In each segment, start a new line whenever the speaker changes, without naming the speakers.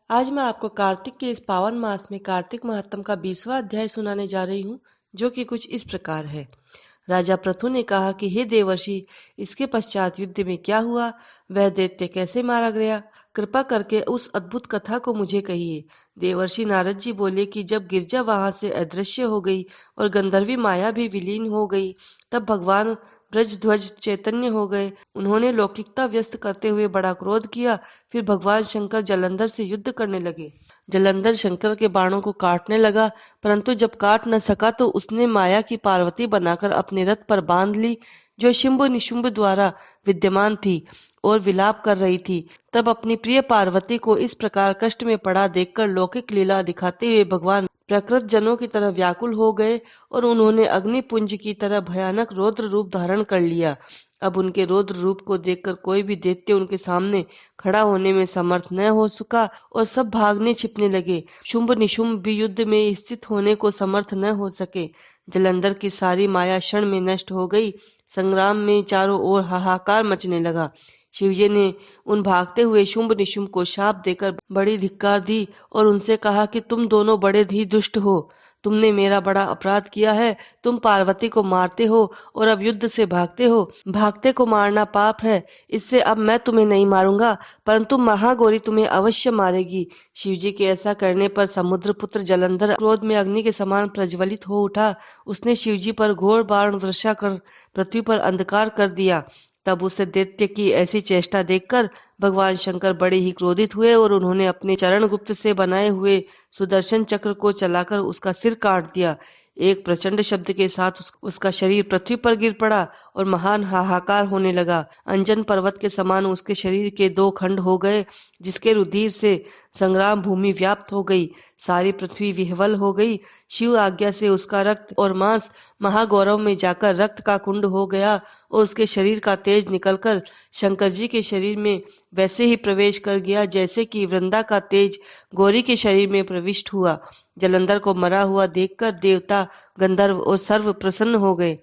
आज मैं आपको कार्तिक के इस पावन मास में कार्तिक महात्म का 20वां अध्याय सुनाने जा रही हूँ, जो कि कुछ इस प्रकार है। राजा पृथु ने कहा कि हे देवर्षि, इसके पश्चात युद्ध में क्या हुआ, वह दैत्य कैसे मारा गया, कृपा करके उस अद्भुत कथा को मुझे कहिए। देवर्षि नारद जी बोले कि जब गिरजा वहां से अदृश्य हो गई और गंधर्वी माया भी विलीन हो गई, तब भगवान ब्रजध्वज चैतन्य हो गए। उन्होंने लौकिकता व्यस्त करते हुए बड़ा क्रोध किया। फिर भगवान शंकर जलंधर से युद्ध करने लगे। जलंधर शंकर के बाणों को काटने लगा, परंतु जब काट न सका तो उसने माया की पार्वती बनाकर अपने रथ पर बांध ली, जो शुंभ निशुंभ द्वारा विद्यमान थी और विलाप कर रही थी। तब अपनी प्रिय पार्वती को इस प्रकार कष्ट में पड़ा देखकर लौकिक लीला दिखाते हुए भगवान प्रकृत जनों की तरह व्याकुल हो गए और उन्होंने अग्निपुंज की तरह भयानक रौद्र रूप धारण कर लिया। अब उनके रौद्र रूप को देखकर कोई भी दैत्य उनके सामने खड़ा होने में समर्थ न हो सका और सब भागने छिपने लगे। शुंभ निशुंभ भी युद्ध में स्थित होने को समर्थ न हो सके। जलंधर की सारी माया क्षण में नष्ट हो गई। संग्राम में चारों ओर हाहाकार मचने लगा। शिवजी ने उन भागते हुए शुंभ निशुंभ को शाप देकर बड़ी धिक्कार दी और उनसे कहा कि तुम दोनों बड़े ही दुष्ट हो। तुमने मेरा बड़ा अपराध किया है। तुम पार्वती को मारते हो और अब युद्ध से भागते हो। भागते को मारना पाप है, इससे अब मैं तुम्हें नहीं मारूंगा, परंतु महागौरी तुम्हें अवश्य मारेगी। शिवजी के ऐसा करने पर समुद्रपुत्र जलंधर क्रोध में अग्नि के समान प्रज्वलित हो उठा। उसने शिवजी पर घोर बाण वर्षा कर पृथ्वी पर अंधकार कर दिया। तब उस दैत्य की ऐसी चेष्टा देखकर भगवान शंकर बड़े ही क्रोधित हुए और उन्होंने अपने चरण गुप्त से बनाए हुए सुदर्शन चक्र को चलाकर उसका सिर काट दिया। एक प्रचंड शब्द के साथ उसका शरीर पृथ्वी पर गिर पड़ा और महान हाहाकार होने लगा। अंजन पर्वत के समान उसके शरीर के दो खंड हो गए, जिसके रुधिर से संग्राम भूमि व्याप्त हो गई। सारी पृथ्वी विह्वल हो गई। शिव आज्ञा से उसका रक्त और मांस महागौरव में जाकर रक्त का कुंड हो गया और उसके शरीर का तेज निकलकर शंकर जी के शरीर में वैसे ही प्रवेश कर गया जैसे कि वृंदा का तेज गौरी के शरीर में प्रविष्ट हुआ। जलंधर को मरा हुआ देखकर देवता, गंधर्व और सर्व प्रसन्न हो गए।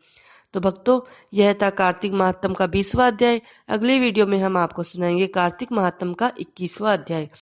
तो भक्तों, यह था कार्तिक महात्म का 20वां अध्याय। अगले वीडियो में हम आपको सुनाएंगे कार्तिक महात्म का 21वां अध्याय।